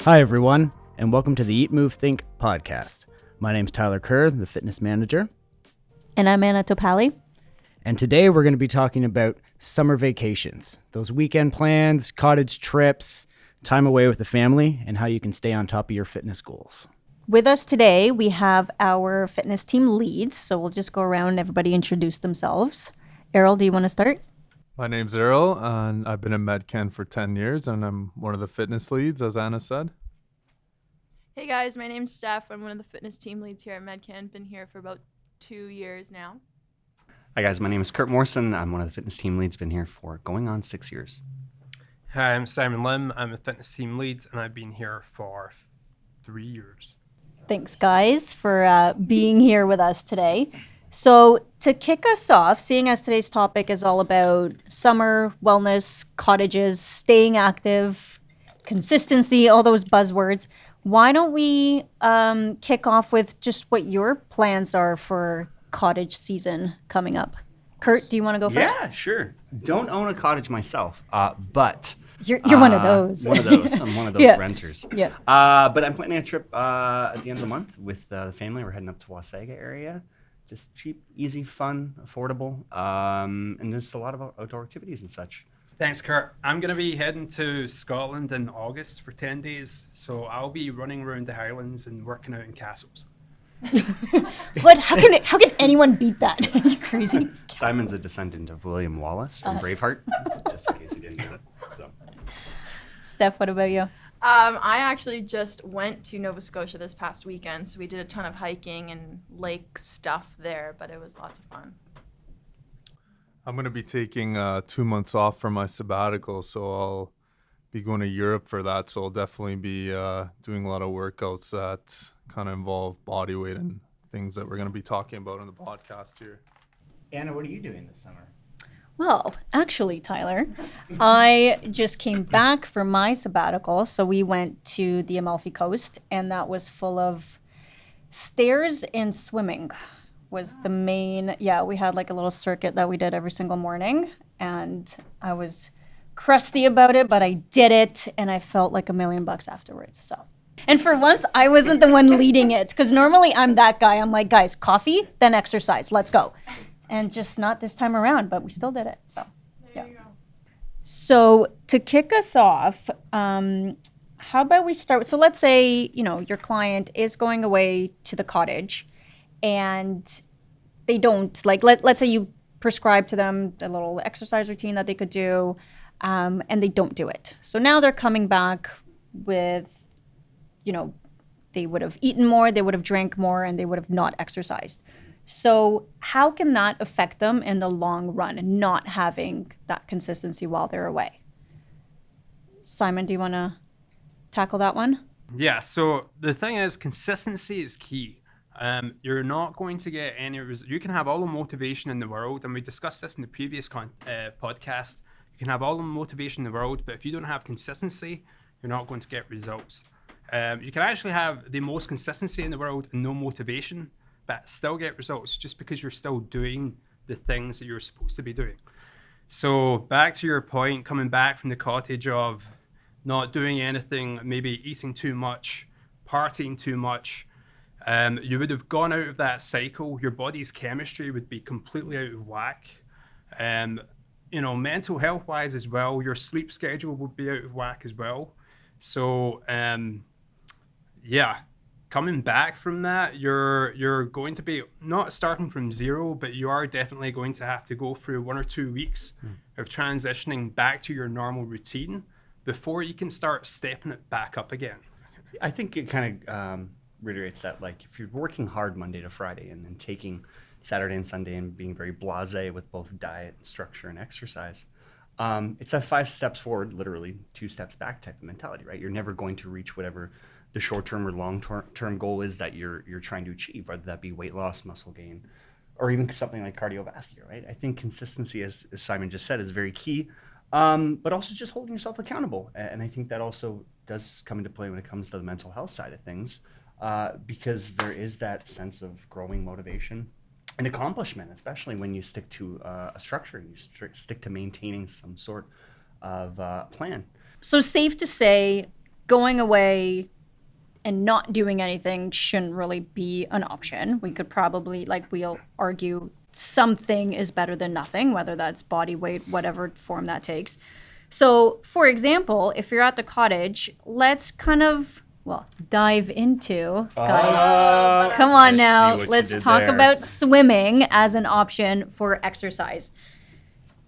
Hi, everyone, and welcome to the Eat, Move, Think podcast. My name's Tyler Kerr, the fitness manager. And I'm Anna Topali. And today we're going to be talking about summer vacations, those weekend plans, cottage trips, time away with the family, and how you can stay on top of your fitness goals. With us today, we have our fitness team leads. So we'll just go around and everybody introduce themselves. Errol, do you want to start? My name's Errol, and I've been in Medcan for 10 years, and I'm one of the fitness leads, as Anna said. Hey guys, my name's Steph. I'm one of the fitness team leads here at Medcan. Been here for about 2 years now. Hi guys, my name is Kurt Morrison. I'm one of the fitness team leads, been here for going on 6 years. Hi, I'm Simon Lim. I'm a fitness team lead, and I've been here for 3 years. Thanks, guys, for being here with us today. So to kick us off, seeing as today's topic is all about summer, wellness, cottages, staying active, consistency, all those buzzwords, why don't we kick off with just what your plans are for cottage season coming up? Kurt, do you want to go first? Yeah, sure. Don't own a cottage myself, but... You're one of those. One of those. I'm one of those Yeah. renters. Yeah. But I'm planning a trip at the end of the month with the family. We're heading up to Wayside area. Just cheap, easy, fun, affordable, and there's a lot of outdoor activities and such. Thanks, Kurt. I'm going to be heading to Scotland in August for 10 days, so I'll be running around the Highlands and working out in castles. What? How can anyone beat that? Are you crazy? Simon's a descendant of William Wallace from Braveheart, just in case you didn't get it. So. Steph, what about you? I actually just went to Nova Scotia this past weekend, so we did a ton of hiking and lake stuff there, but it was lots of fun. I'm going to be taking 2 months off from my sabbatical, so I'll be going to Europe for that. So I'll definitely be doing a lot of workouts that kind of involve body weight and things that we're going to be talking about in the podcast here. Anna, what are you doing this summer? Well, actually, Tyler, I just came back from my sabbatical. So we went to the Amalfi Coast, and that was full of stairs and swimming was the main. Yeah, we had like a little circuit that we did every single morning, and I was crusty about it, but I did it, and I felt like $1 million afterwards. So, and for once, I wasn't the one leading it, because normally I'm that guy. I'm like, guys, coffee, then exercise. Let's go. And just not this time around, but we still did it. So, yeah. So to kick us off, how about we start? So let's say, your client is going away to the cottage and they don't, let's say you prescribe to them a little exercise routine that they could do, and they don't do it. So now they're coming back with, they would have eaten more, they would have drank more, and they would have not exercised. So how can that affect them in the long run and not having that consistency while they're away? Simon, do you want to tackle that one? Yeah, so the thing is, consistency is key. You're not going to get any you can have all the motivation in the world, and we discussed this in the previous podcast. You can have all the motivation in the world, but if you don't have consistency, you're not going to get results. You can actually have the most consistency in the world and no motivation, but still get results just because you're still doing the things that you're supposed to be doing. So back to your point, coming back from the cottage of not doing anything, maybe eating too much, partying too much, you would have gone out of that cycle. Your body's chemistry would be completely out of whack. Mental health wise as well, your sleep schedule would be out of whack as well. So coming back from that, you're going to be not starting from zero, but you are definitely going to have to go through 1 or 2 weeks of transitioning back to your normal routine before you can start stepping it back up again. I think it kind of reiterates that, like, if you're working hard Monday to Friday and then taking Saturday and Sunday and being very blasé with both diet, structure, and exercise, it's that 5 steps forward, literally 2 steps back type of mentality, right? You're never going to reach whatever the short-term or long-term goal is that you're trying to achieve, whether that be weight loss, muscle gain, or even something like cardiovascular, right? I think consistency, as Simon just said, is very key, but also just holding yourself accountable. And I think that also does come into play when it comes to the mental health side of things, because there is that sense of growing motivation and accomplishment, especially when you stick to a structure and you stick to maintaining some sort of plan. So safe to say going away and not doing anything shouldn't really be an option. We could probably, like, we'll argue something is better than nothing, whether that's body weight, whatever form that takes. So, for example, if you're at the cottage, let's kind of, well, dive into, guys. Come on now. Let's talk about swimming as an option for exercise.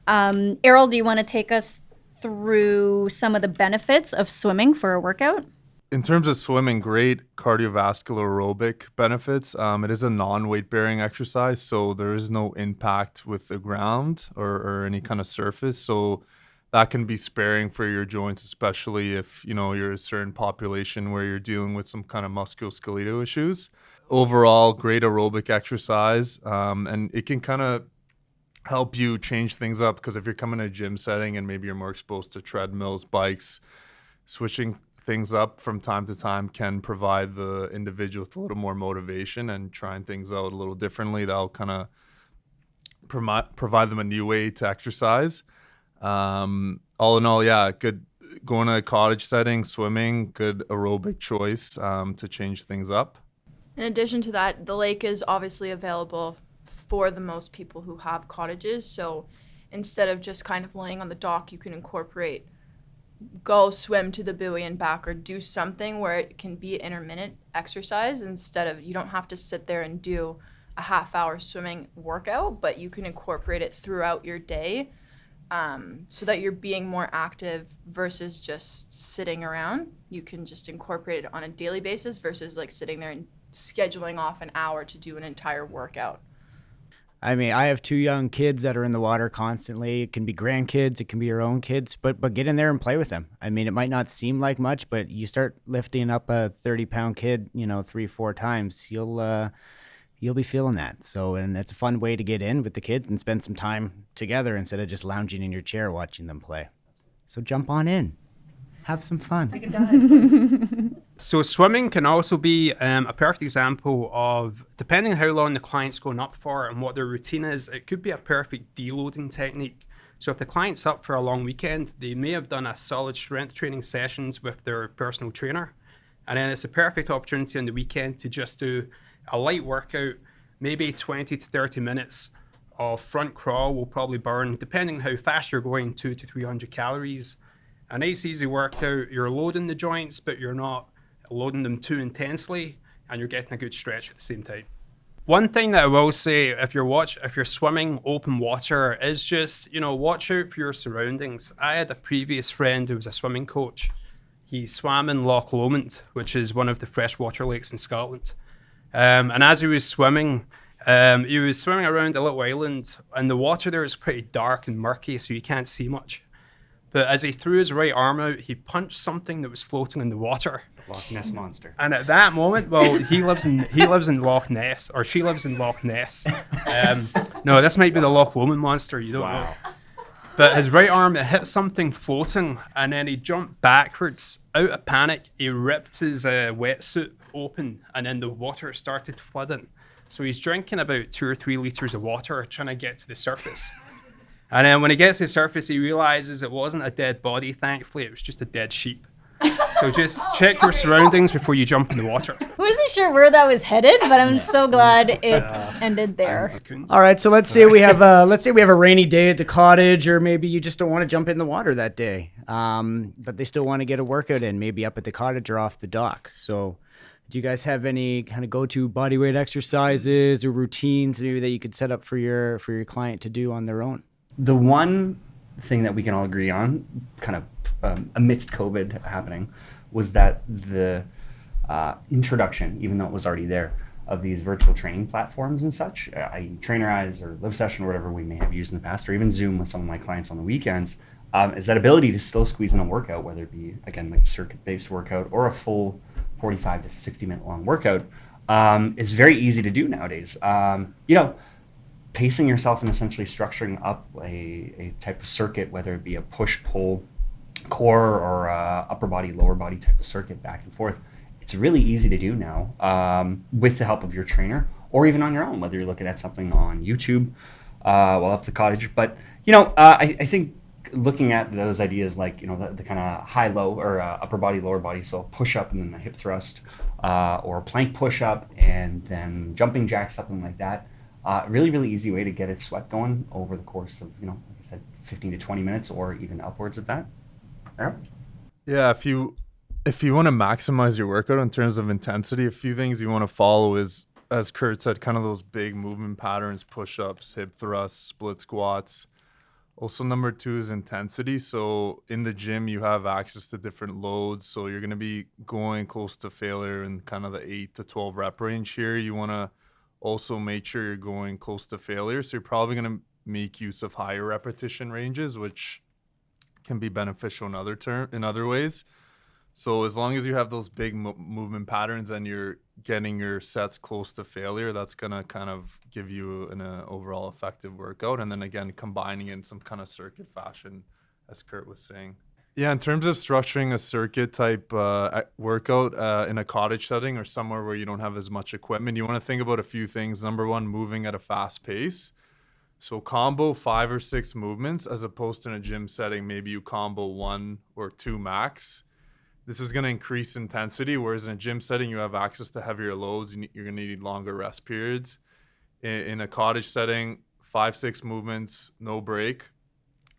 Errol, do you want to take us through some of the benefits of swimming for a workout? In terms of swimming, great cardiovascular aerobic benefits. It is a non-weight bearing exercise, so there is no impact with the ground or any kind of surface. So that can be sparing for your joints, especially if you're a certain population where you're dealing with some kind of musculoskeletal issues. Overall, great aerobic exercise, and it can kind of help you change things up, because if you're coming to a gym setting and maybe you're more exposed to treadmills, bikes, switching things up from time to time can provide the individual with a little more motivation, and trying things out a little differently. That'll kind of provide them a new way to exercise. All in all, yeah, good. Going to a cottage setting, swimming, good aerobic choice to change things up. In addition to that, the lake is obviously available for the most people who have cottages. So instead of just kind of laying on the dock, you can go swim to the buoy and back, or do something where it can be intermittent exercise. You don't have to sit there and do a half-hour swimming workout, but you can incorporate it throughout your day, so that you're being more active versus just sitting around. You can just incorporate it on a daily basis versus like sitting there and scheduling off an hour to do an entire workout. I mean, I have 2 young kids that are in the water constantly. It can be grandkids, it can be your own kids, but get in there and play with them. I mean, it might not seem like much, but you start lifting up a 30-pound kid, 3-4 times, you'll be feeling that. So, and it's a fun way to get in with the kids and spend some time together instead of just lounging in your chair watching them play. So jump on in. Have some fun. Take a dive. So swimming can also be a perfect example of, depending on how long the client's going up for and what their routine is, it could be a perfect deloading technique. So if the client's up for a long weekend, they may have done a solid strength training sessions with their personal trainer. And then it's a perfect opportunity on the weekend to just do a light workout, maybe 20 to 30 minutes of front crawl will probably burn, depending on how fast you're going, 200 to 300 calories. A nice easy workout, you're loading the joints, but you're not loading them too intensely, and you're getting a good stretch at the same time. One thing that I will say, if you're swimming open water, is just, watch out for your surroundings. I had a previous friend who was a swimming coach. He swam in Loch Lomond, which is one of the freshwater lakes in Scotland. And as he was swimming around a little island, and the water there is pretty dark and murky, so you can't see much. But as he threw his right arm out, he punched something that was floating in the water. Loch Ness Monster. And at that moment, well, he lives in Loch Ness, or she lives in Loch Ness. No, this might be the Loch Lomond Monster, you don't know. But his right arm, it hit something floating, and then he jumped backwards. Out of panic, he ripped his wetsuit open, and then the water started flooding. So he's drinking about 2 or 3 liters of water, trying to get to the surface. And then when he gets to the surface, he realizes it wasn't a dead body, thankfully, it was just a dead sheep. So just check your surroundings before you jump in the water. I wasn't sure where that was headed, but I'm so glad it ended there. All right, so let's say we have a rainy day at the cottage, or maybe you just don't want to jump in the water that day, but they still want to get a workout in, maybe up at the cottage or off the dock. So do you guys have any kind of go-to bodyweight exercises or routines maybe that you could set up for your client to do on their own? The one thing that we can all agree on, kind of amidst COVID happening, was that the introduction, even though it was already there, of these virtual training platforms and such, i.e. Trainerize or Live Session or whatever we may have used in the past, or even Zoom with some of my clients on the weekends, is that ability to still squeeze in a workout, whether it be, again, like a circuit-based workout or a full 45 to 60-minute long workout, is very easy to do nowadays. Pacing yourself and essentially structuring up a type of circuit, whether it be a push-pull core or upper body, lower body type of circuit back and forth, it's really easy to do now with the help of your trainer, or even on your own, whether you're looking at something on YouTube while up the cottage. But, I think looking at those ideas like, the kind of high-low or upper body, lower body, so push-up and then a hip thrust, or plank push-up and then jumping jack, something like that. Really, really easy way to get its sweat going over the course of, like I said, 15 to 20 minutes or even upwards of that. Yeah, if you want to maximize your workout in terms of intensity, a few things you want to follow is, as Kurt said, kind of those big movement patterns, push-ups, hip thrusts, split squats. Also, number 2 is intensity. So in the gym, you have access to different loads. So you're going to be going close to failure in kind of the 8 to 12 rep range here. You want to also make sure you're going close to failure. So you're probably going to make use of higher repetition ranges, which can be beneficial in other ways. So as long as you have those big movement patterns and you're getting your sets close to failure, that's going to kind of give you an overall effective workout. And then again, combining in some kind of circuit fashion, as Kurt was saying. Yeah, in terms of structuring a circuit type workout in a cottage setting or somewhere where you don't have as much equipment, you want to think about a few things. Number 1, moving at a fast pace. So combo 5 or 6 movements, as opposed to in a gym setting, maybe you combo 1 or 2 max. This is going to increase intensity, whereas in a gym setting, you have access to heavier loads. You're going to need longer rest periods. In a cottage setting, 5, 6 movements, no break.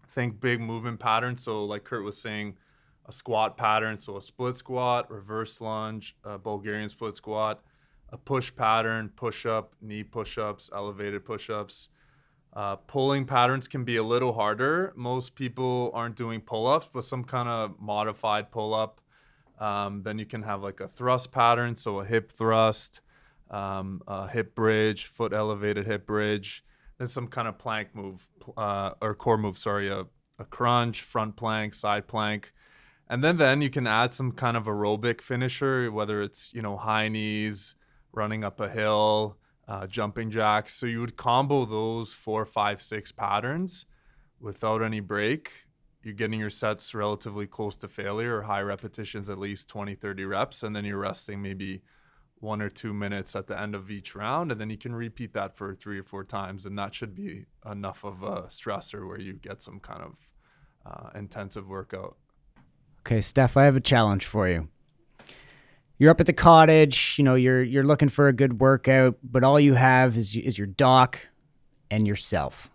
Think big movement patterns. So like Kurt was saying, a squat pattern. So a split squat, reverse lunge, a Bulgarian split squat, a push pattern, push-up, knee push-ups, elevated push-ups. Pulling patterns can be a little harder. Most people aren't doing pull-ups, but some kind of modified pull-up. Then you can have like a thrust pattern, so a hip thrust, a hip bridge, foot elevated hip bridge, then some kind of plank move, or core move, a crunch, front plank, side plank. And then you can add some kind of aerobic finisher, whether it's, high knees, running up a hill, jumping jacks. So you would combo those 4, 5, 6 patterns without any break. You're getting your sets relatively close to failure or high repetitions, at least 20, 30 reps. And then you're resting maybe 1 or 2 minutes at the end of each round. And then you can repeat that for 3 or 4 times. And that should be enough of a stressor where you get some kind of intensive workout. Okay, Steph, I have a challenge for you. You're up at the cottage, you're looking for a good workout, but all you have is your dock and yourself.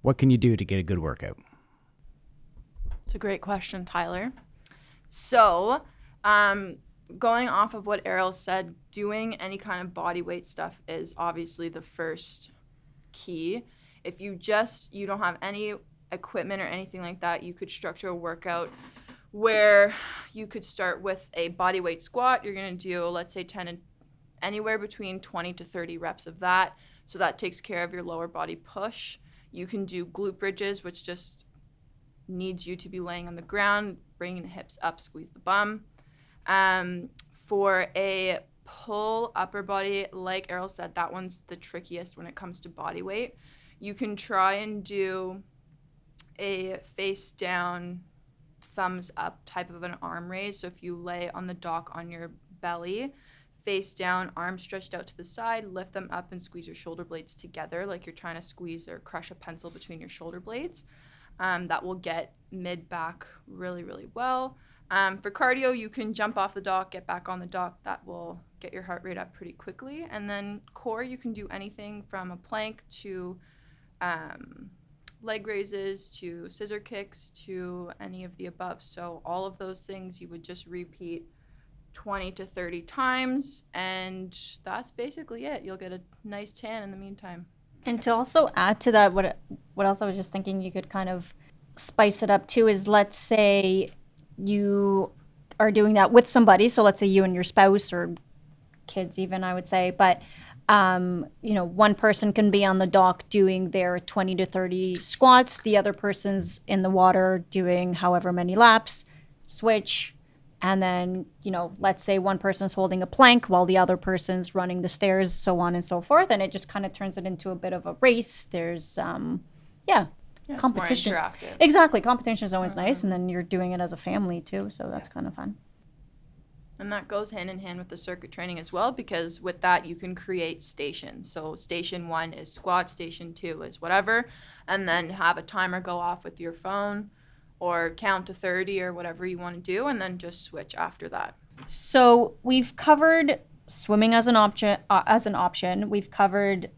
What can you do to get a good workout? It's a great question, Tyler. So, going off of what Errol said, doing any kind of body weight stuff is obviously the first key. If you don't have any equipment or anything like that, you could structure a workout where you could start with a body weight squat. You're going to do, let's say, anywhere between 20 to 30 reps of that. So that takes care of your lower body push. You can do glute bridges, which just needs you to be laying on the ground, bringing the hips up, squeeze the bum. For a pull upper body, like Errol said, that one's the trickiest when it comes to body weight. You can try and do a face down, thumbs up type of an arm raise. So if you lay on the dock on your belly, face down, arms stretched out to the side, lift them up and squeeze your shoulder blades together like you're trying to squeeze or crush a pencil between your shoulder blades. That will get mid-back really, really well. For cardio, you can jump off the dock, get back on the dock. That will get your heart rate up pretty quickly. And then core, you can do anything from a plank to leg raises to scissor kicks to any of the above. So all of those things you would just repeat 20 to 30 times, and that's basically it. You'll get a nice tan in the meantime. And to also add to that, what else I was just thinking you could kind of spice it up too is, let's say you are doing that with somebody. So let's say you and your spouse or kids even, I would say. But, one person can be on the dock doing their 20 to 30 squats. The other person's in the water doing however many laps, switch. And then, let's say one person's holding a plank while the other person's running the stairs, so on and so forth. And it just kind of turns it into a bit of a race. There's, competition. It's more interactive. Exactly. Competition is always nice. And then you're doing it as a family too. So that's kind of fun. And that goes hand in hand with the circuit training as well, because with that you can create stations. So station 1 is squat, station 2 is whatever, and then have a timer go off with your phone or count to 30 or whatever you want to do, and then just switch after that. So we've covered swimming as an option. We've covered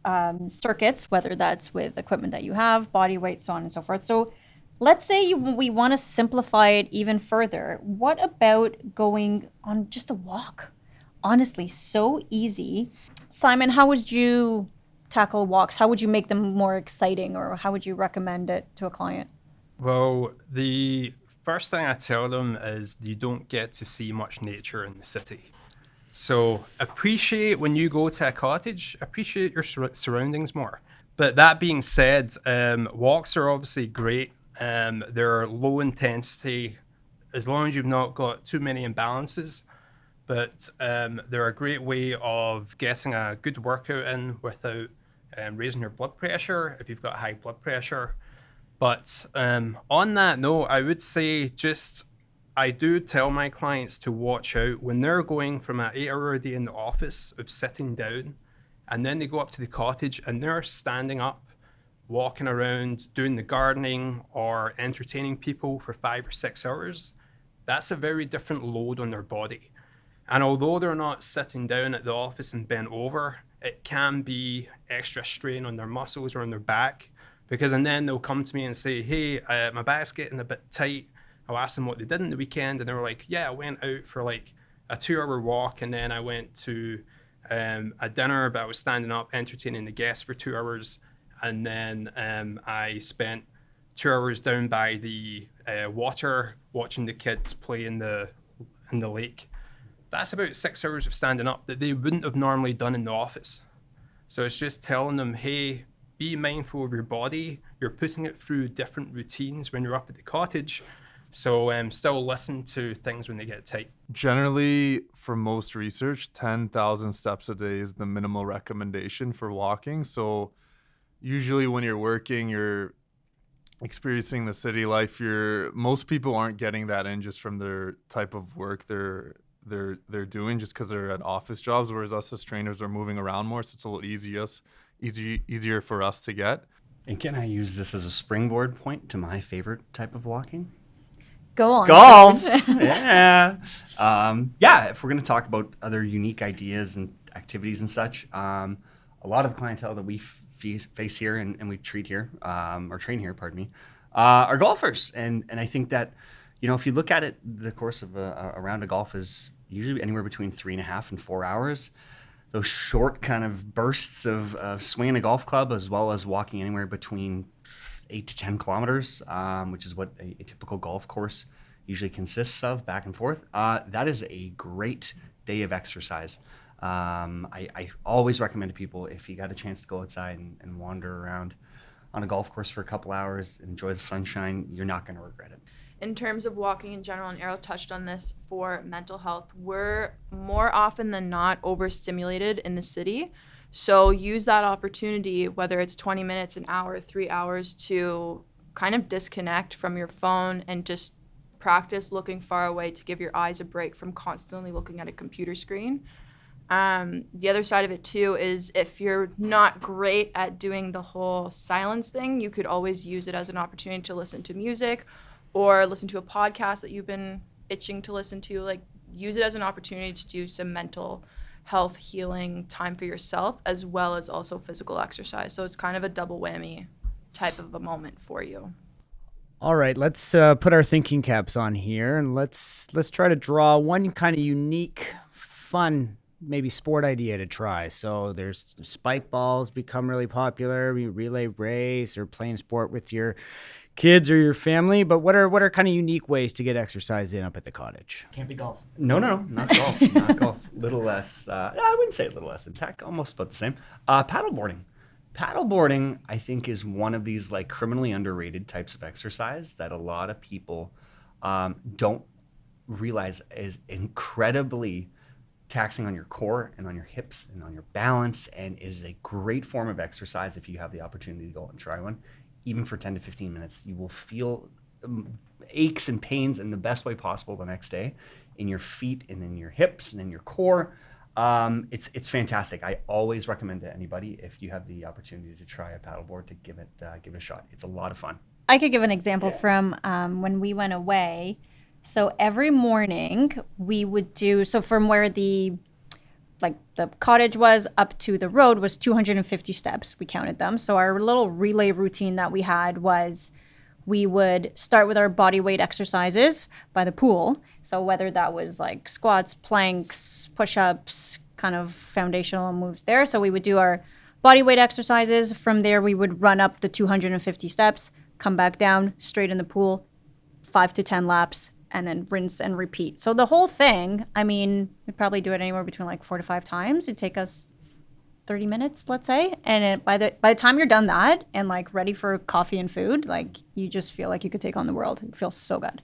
circuits, whether that's with equipment that you have, body weight, so on and so forth. So let's say we want to simplify it even further. What about going on just a walk? Honestly, so easy. Simon, how would you tackle walks? How would you make them more exciting, or how would you recommend it to a client? Well, the first thing I tell them is you don't get to see much nature in the city. So appreciate when you go to a cottage, appreciate your surroundings more. But that being said, walks are obviously great. They're low intensity, as long as you've not got too many imbalances. But they're a great way of getting a good workout in without raising your blood pressure if you've got high blood pressure. But on that note, I would say I do tell my clients to watch out when they're going from an 8-hour a day in the office of sitting down, and then they go up to the cottage and they're standing up, walking around, doing the gardening or entertaining people for 5 or 6 hours. That's a very different load on their body. And although they're not sitting down at the office and bent over, it can be extra strain on their muscles or on their back. And then they'll come to me and say, hey, my back's getting a bit tight. I'll ask them what they did in the weekend, and they were like, yeah, I went out for like a 2-hour walk, and then I went to a dinner, but I was standing up entertaining the guests for 2 hours, and then I spent 2 hours down by the water watching the kids play in the lake. That's about 6 hours of standing up that they wouldn't have normally done in the office. So it's just telling them, hey, be mindful of your body. You're putting it through different routines when you're up at the cottage. So still listen to things when they get tight. Generally, for most research, 10,000 steps a day is the minimal recommendation for walking. So usually when you're working, you're experiencing the city life. Most people aren't getting that in just from their type of work they're doing, just because they're at office jobs, whereas us as trainers are moving around more, so it's a little easier for us to get. And can I use this as a springboard point to my favorite type of walking? Go on. Golf. Yeah. If we're going to talk about other unique ideas and activities and such, a lot of the clientele that we face here and we treat here, or train here, pardon me, are golfers. And I think that, if you look at it, the course of a round of golf is usually anywhere between 3.5 and 4 hours. Those short kind of bursts of swinging a golf club, as well as walking anywhere between 8 to 10 kilometers, which is what a typical golf course usually consists of, back and forth. That is a great day of exercise. I always recommend to people, if you got a chance to go outside and wander around on a golf course for a couple hours, enjoy the sunshine, you're not going to regret it. In terms of walking in general, and Errol touched on this for mental health, we're more often than not overstimulated in the city. So use that opportunity, whether it's 20 minutes, an hour, 3 hours, to kind of disconnect from your phone and just practice looking far away to give your eyes a break from constantly looking at a computer screen. The other side of it too is, if you're not great at doing the whole silence thing, you could always use it as an opportunity to listen to music or listen to a podcast that you've been itching to listen to. Like, use it as an opportunity to do some mental health healing time for yourself, as well as also physical exercise. So it's kind of a double whammy type of a moment for you. All right, let's put our thinking caps on here, and let's try to draw one kind of unique, fun, maybe sport idea to try. So there's spike balls become really popular, relay race, or playing sport with your kids or your family. But what are kind of unique ways to get exercise in up at the cottage? Can't be golf. No, not golf. Not golf. Little less. I wouldn't say a little less. In fact, almost about the same. Paddleboarding. Paddleboarding, I think, is one of these like criminally underrated types of exercise that a lot of people don't realize is incredibly taxing on your core and on your hips and on your balance, and is a great form of exercise if you have the opportunity to go and try one. Even for 10 to 15 minutes, you will feel aches and pains in the best way possible the next day in your feet and in your hips and in your core. It's fantastic. I always recommend to anybody, if you have the opportunity to try a paddleboard, to give it a shot. It's a lot of fun. I could give an example from when we went away. So every morning we would do, so from where the cottage was up to the road was 250 steps. We counted them. So our little relay routine that we had was we would start with our body weight exercises by the pool. So whether that was like squats, planks, push-ups, kind of foundational moves there. So we would do our body weight exercises. From there, we would run up the 250 steps, come back down, straight in the pool, 5 to 10 laps, and then rinse and repeat. So the whole thing, I mean, we'd probably do it anywhere between like 4 to 5 times. It'd take us 30 minutes, let's say. And by the time you're done that and like ready for coffee and food, like you just feel like you could take on the world. It feels so good.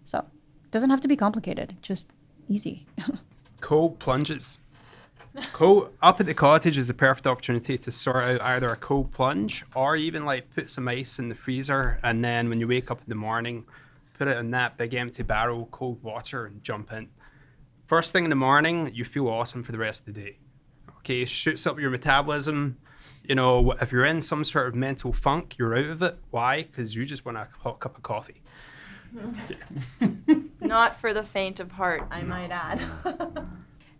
So it doesn't have to be complicated, just easy. Cold plunges. Up at the cottage is the perfect opportunity to sort out either a cold plunge or even like put some ice in the freezer, and then when you wake up in the morning, put it in that big empty barrel, cold water, and jump in. First thing in the morning, you feel awesome for the rest of the day. Okay, it shoots up your metabolism. You know, if you're in some sort of mental funk, you're out of it. Why? Because you just want a hot cup of coffee. Not for the faint of heart, I might add.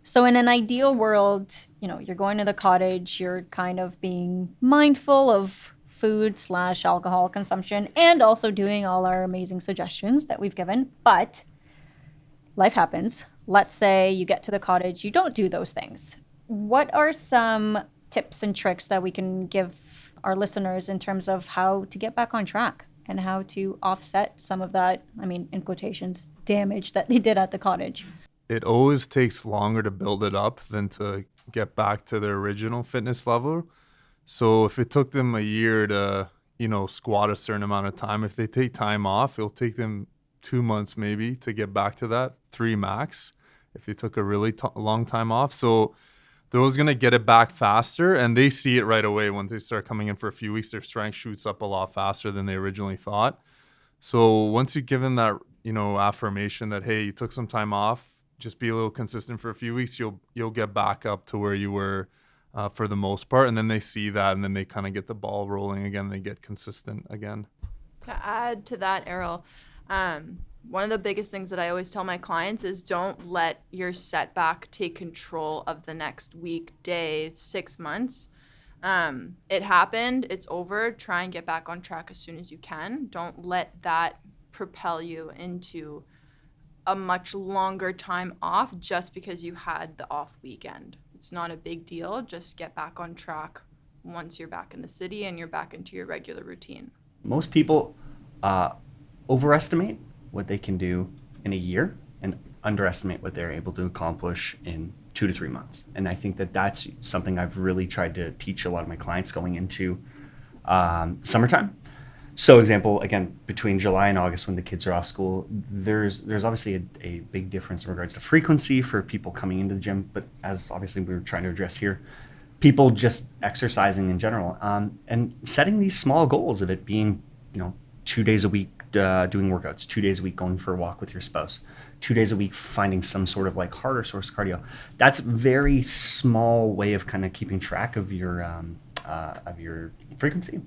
So in an ideal world, you know, you're going to the cottage, you're kind of being mindful of food/alcohol consumption and also doing all our amazing suggestions that we've given. But life happens. Let's say you get to the cottage, you don't do those things. What are some tips and tricks that we can give our listeners in terms of how to get back on track and how to offset some of that, I mean, in quotations, damage that they did at the cottage? It always takes longer to build it up than to get back to their original fitness level. So if it took them a year to, squat a certain amount of time, if they take time off, it'll take them 2 months maybe to get back to that, 3 max, if they took a really long time off. So they're always going to get it back faster, and they see it right away. When they start coming in for a few weeks, their strength shoots up a lot faster than they originally thought. So once you give them that, affirmation that, hey, you took some time off, just be a little consistent for a few weeks, you'll get back up to where you were for the most part. And then they see that, and then they kind of get the ball rolling again. They get consistent again. To add to that, Errol, one of the biggest things that I always tell my clients is don't let your setback take control of the next week, day, 6 months. It happened. It's over. Try and get back on track as soon as you can. Don't let that propel you into a much longer time off just because you had the off weekend. It's not a big deal. Just get back on track once you're back in the city and you're back into your regular routine. Most people overestimate what they can do in a year and underestimate what they're able to accomplish in 2 to 3 months. And I think that that's something I've really tried to teach a lot of my clients going into summertime. So example, again, between July and August when the kids are off school, there's obviously a big difference in regards to frequency for people coming into the gym, but as obviously we were trying to address here, people just exercising in general, and setting these small goals of it being, 2 days a week doing workouts, 2 days a week going for a walk with your spouse, 2 days a week finding some sort of like harder source cardio. That's a very small way of kind of keeping track of your frequency,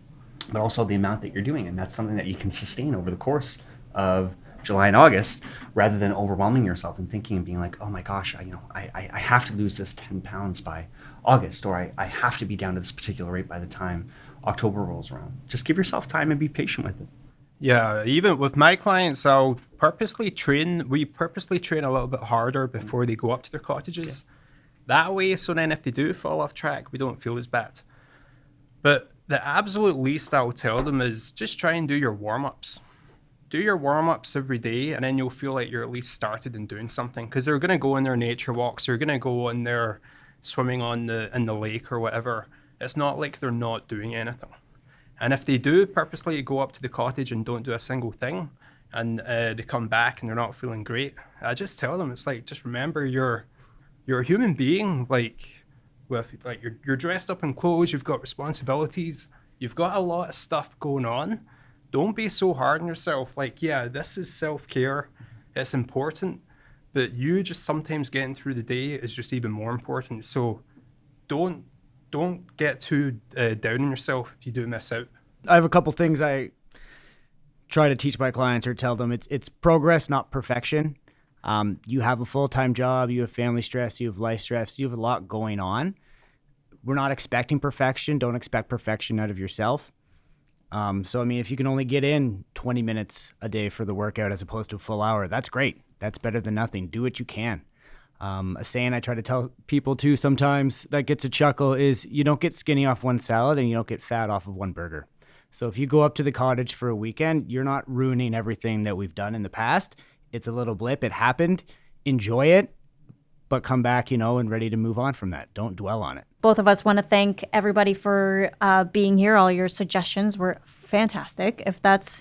but also the amount that you're doing. And that's something that you can sustain over the course of July and August, rather than overwhelming yourself and thinking and being like, oh my gosh, I have to lose this 10 pounds by August, or I have to be down to this particular rate by the time October rolls around. Just give yourself time and be patient with it. Yeah, even with my clients, we purposely train a little bit harder before they go up to their cottages. That way, so then if they do fall off track, we don't feel as bad. But the absolute least I'll tell them is just try and do your warm-ups. Do your warm-ups every day, and then you'll feel like you're at least started in doing something, because they're going to go on their nature walks, they're going to go on their swimming in the lake or whatever. It's not like they're not doing anything. And if they do purposely go up to the cottage and don't do a single thing, and they come back and they're not feeling great, I just tell them, it's like, just remember you're a human being, you're dressed up in clothes, you've got responsibilities, you've got a lot of stuff going on. don't be so hard on yourself. Like, yeah, this is self-care. It's important, but you just sometimes getting through the day is just even more important. So don't get too down on yourself if you do miss out. I have a couple things I try to teach my clients or tell them. It's progress, not perfection. You have a full-time job, you have family stress, you have life stress, you have a lot going on. We're not expecting perfection. Don't expect perfection out of yourself. So, I mean, if you can only get in 20 minutes a day for the workout as opposed to a full hour, that's great. That's better than nothing. Do what you can. A saying I try to tell people too sometimes that gets a chuckle is you don't get skinny off one salad and you don't get fat off of one burger. So if you go up to the cottage for a weekend, you're not ruining everything that we've done in the past. It's a little blip. It happened. Enjoy it, but come back, and ready to move on from that. Don't dwell on it. Both of us want to thank everybody for being here. All your suggestions were fantastic. If that's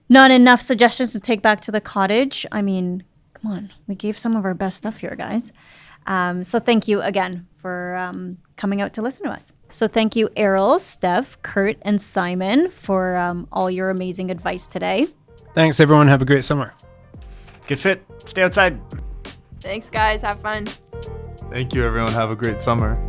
not enough suggestions to take back to the cottage, I mean, come on. We gave some of our best stuff here, guys. So thank you again for coming out to listen to us. So thank you, Errol, Steph, Kurt, and Simon for all your amazing advice today. Thanks, everyone. Have a great summer. Get fit. Stay outside. Thanks, guys. Have fun. Thank you, everyone. Have a great summer.